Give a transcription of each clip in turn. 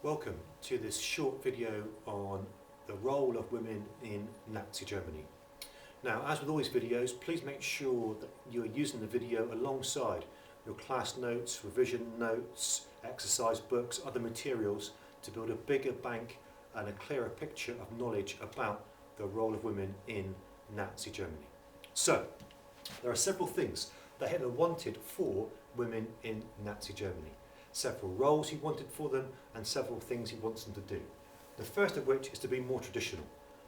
Welcome to this short video on the role of women in Nazi Germany. Now, as with all these videos, please make sure that you're using the video alongside your class notes, revision notes, exercise books, other materials to build a bigger bank and a clearer picture of knowledge about the role of women in Nazi Germany. So, there are several things that Hitler wanted for women in Nazi Germany. Several roles he wanted for them and several things he wants them to do. The first of which is to be more traditional.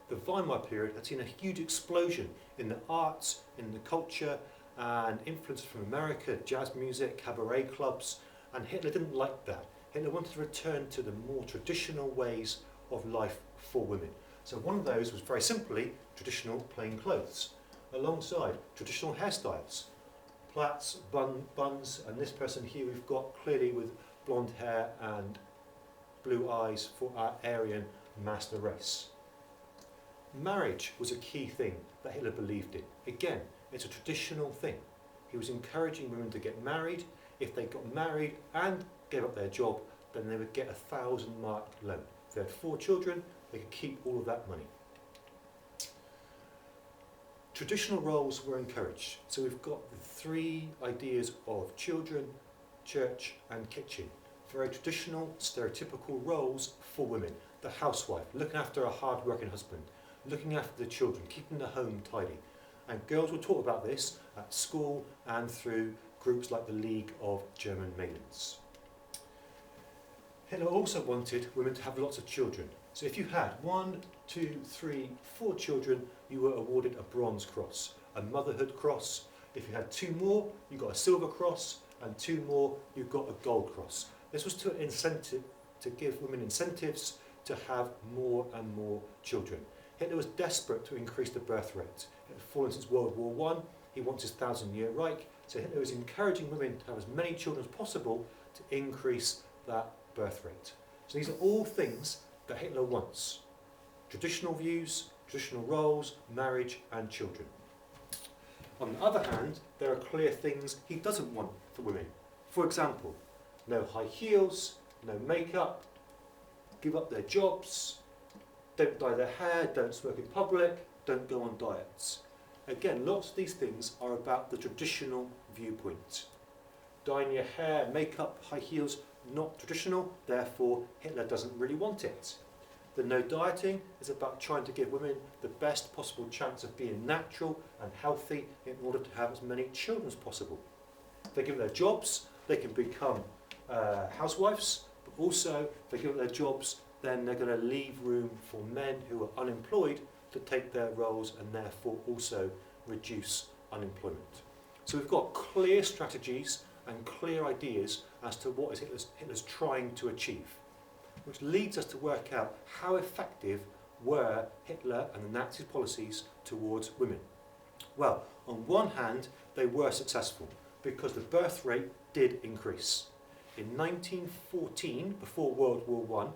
The Weimar period had seen a huge explosion in the arts, in the culture, and influences from America, jazz music, cabaret clubs, and Hitler didn't like that. Hitler wanted to return to the more traditional ways of life for women. So one of those was very simply traditional plain clothes, alongside traditional hairstyles. Plaits, buns, and this person here we've got clearly with blonde hair and blue eyes for our Aryan master race. Marriage was a key thing that Hitler believed in. Again, it's a traditional thing. He was encouraging women to get married. If they got married and gave up their job, then they would get a 1,000-mark loan. If they had 4 children, they could keep all of that money. Traditional roles were encouraged. So we've got the 3 ideas of children, church and kitchen. Very traditional, stereotypical roles for women. The housewife, looking after a hard-working husband, looking after the children, keeping the home tidy. And girls were taught about this at school and through groups like the League of German Maidens. Hitler also wanted women to have lots of children. So if you had 1, 2, 3, 4 children, you were awarded a Bronze Cross, a Motherhood Cross. If you had 2 more, you got a Silver Cross, and 2 more, you got a Gold Cross. This was to give women incentives to have more and more children. Hitler was desperate to increase the birth rate. It had fallen since World War I. He wants his 1,000-year Reich. So Hitler was encouraging women to have as many children as possible to increase that birth rate. So these are all things that Hitler wants. Traditional views, traditional roles, marriage and children. On the other hand, there are clear things he doesn't want for women. For example, no high heels, no makeup, give up their jobs, don't dye their hair, don't smoke in public, don't go on diets. Again, lots of these things are about the traditional viewpoint. Dyeing your hair, makeup, high heels, not traditional, therefore Hitler doesn't really want it. The no dieting is about trying to give women the best possible chance of being natural and healthy in order to have as many children as possible. If they give their jobs, they can become housewives, but also if they give their jobs, then they're going to leave room for men who are unemployed to take their roles and therefore also reduce unemployment. So we've got clear strategies and clear ideas as to what Hitler's trying to achieve, which leads us to work out how effective were Hitler and the Nazi policies towards women. Well, on one hand, they were successful because the birth rate did increase. In 1914, before World War I,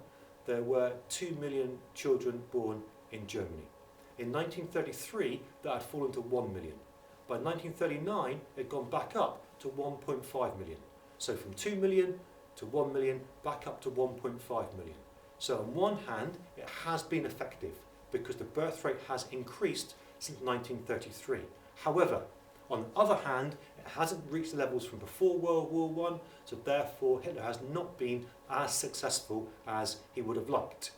there were 2 million children born in Germany. In 1933, that had fallen to 1 million. By 1939, it had gone back up to 1.5 million. So from 2 million to 1 million, back up to 1.5 million. So on one hand, it has been effective because the birth rate has increased since 1933. However, on the other hand, it hasn't reached the levels from before World War I, so therefore Hitler has not been as successful as he would have liked.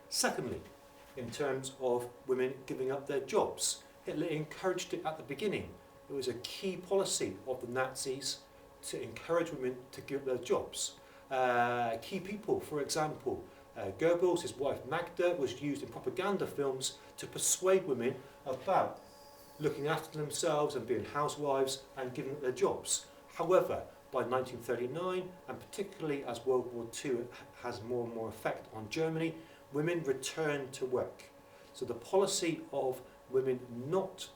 Secondly, in terms of women giving up their jobs, Hitler encouraged it at the beginning. It was a key policy of the Nazis to encourage women to give up their jobs. Key people, for example, Goebbels, his wife Magda, was used in propaganda films to persuade women about looking after themselves and being housewives and giving up their jobs. However, by 1939, and particularly as World War II has more and more effect on Germany, women returned to work. So the policy of women not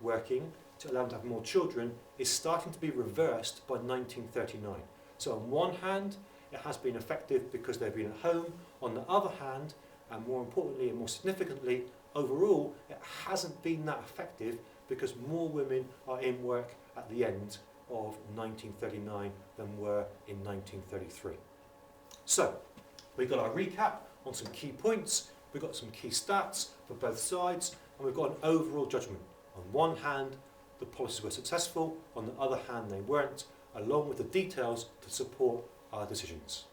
working to allow them to have more children is starting to be reversed by 1939. So on one hand, it has been effective because they've been at home. On the other hand, and more importantly and more significantly, overall, it hasn't been that effective because more women are in work at the end of 1939 than were in 1933. So, We got our recap on some key points, we've got some key stats for both sides, and we've got an overall judgment. On one hand, the policies were successful, on the other hand they weren't, along with the details to support our decisions.